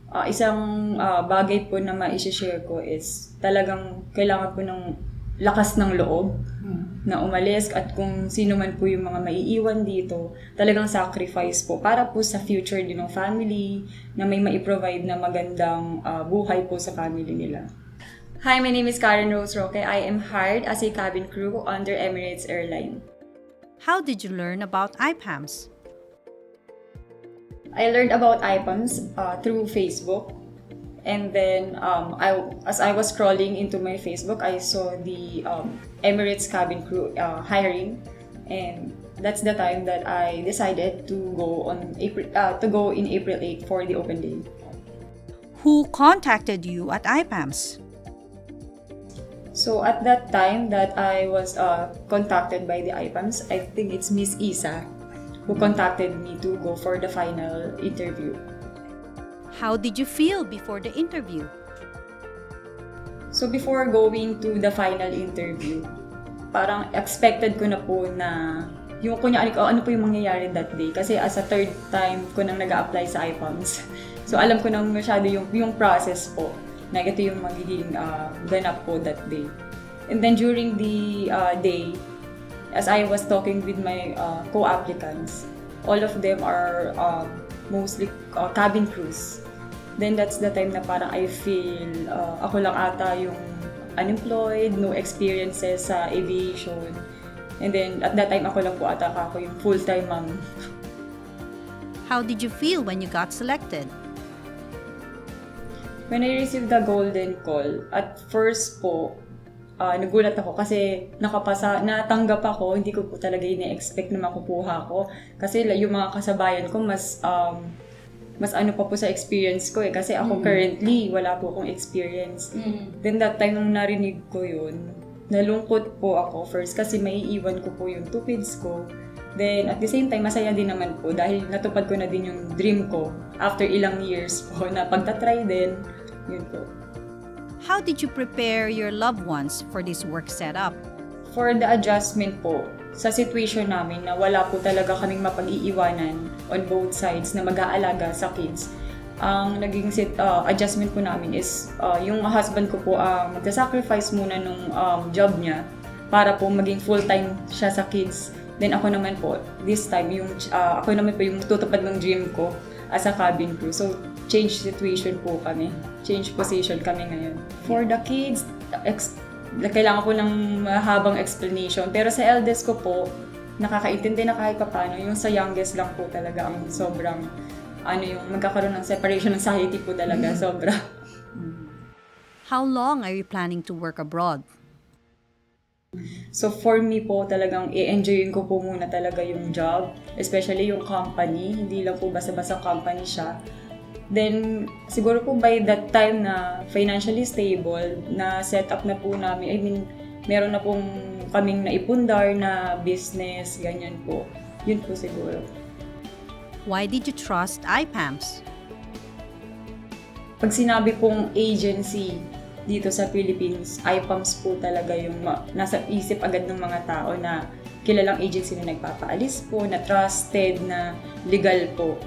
Isang bagay po na ma-share ko is talagang kailangan po ng lakas ng loob na umalis at kung sino man po yung mga maiiwan dito, talagang sacrifice po para po sa future din ng family na may mai-provide na magandang buhay po sa family nila. Hi, my name is Karen Rose Roque. I am hired as a cabin crew under Emirates Airline. How did you learn about IPAMS? I learned about IPAMS through Facebook. And then, as I was scrolling into my Facebook, I saw the Emirates cabin crew hiring, and that's the time that I decided to go in April 8 for the open day. Who contacted you at IPAMS? So at that time that I was contacted by the IPAMS, I think it's Miss Isa who contacted me to go for the final interview. How did you feel before the interview? So before going to the final interview, parang expected ko na po na yung kunyari ko ano po yung mangyayari that day. Kasi as a third time ko nang nag-a-apply sa IPAMS. So alam ko nang masyado yung process po na ito yung magiging ganap po that day. And then during the day, as I was talking with my co-applicants, all of them are mostly cabin crews. Then that's the time na parang I feel ako lang ata yung unemployed, no experiences sa aviation. And then at that time ako lang po ata ako yung full-time mom. How did you feel when you got selected? When I received the golden call, at first po, nagulat ako kasi natanggap ako, hindi ko po talaga ina-expect na makukuha ko. Kasi yung mga kasabayan ko mas ano pa po sa experience ko kasi ako currently wala po akong experience. Then that time nung narinig ko yun, nalungkot po ako first kasi maiiwan ko po yung two kids ko. Then at the same time, masaya din naman po dahil natupad ko na din yung dream ko after ilang years po na pagtatry din, yun po. How did you prepare your loved ones for this work setup? For the adjustment po, sa situation namin na wala po talaga kaming mapag-iiwanan on both sides na mag-aalaga sa kids, ang naging adjustment po namin is yung husband ko po magsasacrifice muna nung job niya para po maging full-time siya sa kids. Then ako naman po, this time, ako naman po yung tutupad ng dream ko as a cabin crew. So, change situation po kami. Change position kami ngayon. For the kids, kailangan ko ng mahabang explanation. Pero sa eldest ko po, nakakaintindi na kahit paano. Yung sa youngest lang po talaga ang sobrang, yung magkakaroon ng separation ng anxiety po talaga. Sobra. How long are you planning to work abroad? So for me po talagang i-enjoyin ko po muna talaga yung job, especially yung company, hindi lang po basta-basta company siya. Then siguro po by that time na financially stable, na set up na po namin, meron na pong kaming naipundar na business, ganyan po. Yun po siguro. Why did you trust IPAMS? Pag sinabi pong agency dito sa Philippines, IPAMS po talaga yung nasa isip agad ng mga tao na kilalang agency na nagpapaalis po, na trusted, na legal po.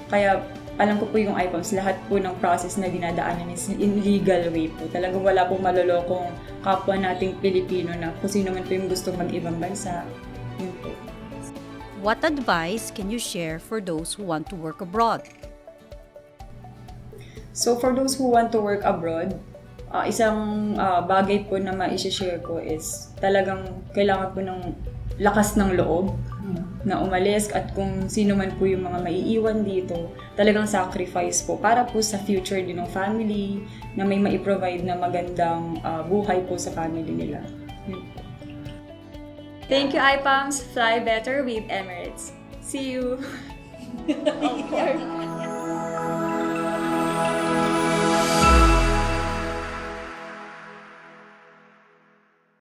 Kaya alam ko po yung IPAMS, lahat po ng process na dinadaanan is in legal way po. Talagang wala pong malolokong kapwa nating Pilipino na kung sino man po yung gustong mag-ibang bansa. Yun po. What advice can you share for those who want to work abroad? So for those who want to work abroad, isang bagay po na ma-share ko is talagang kailangan po ng lakas ng loob na umalis at kung sino man po yung mga maiiwan dito, talagang sacrifice po para po sa future din ng family na may mai-provide na magandang buhay po sa family nila. Thank you, IPAMS. Fly better with Emirates. See you!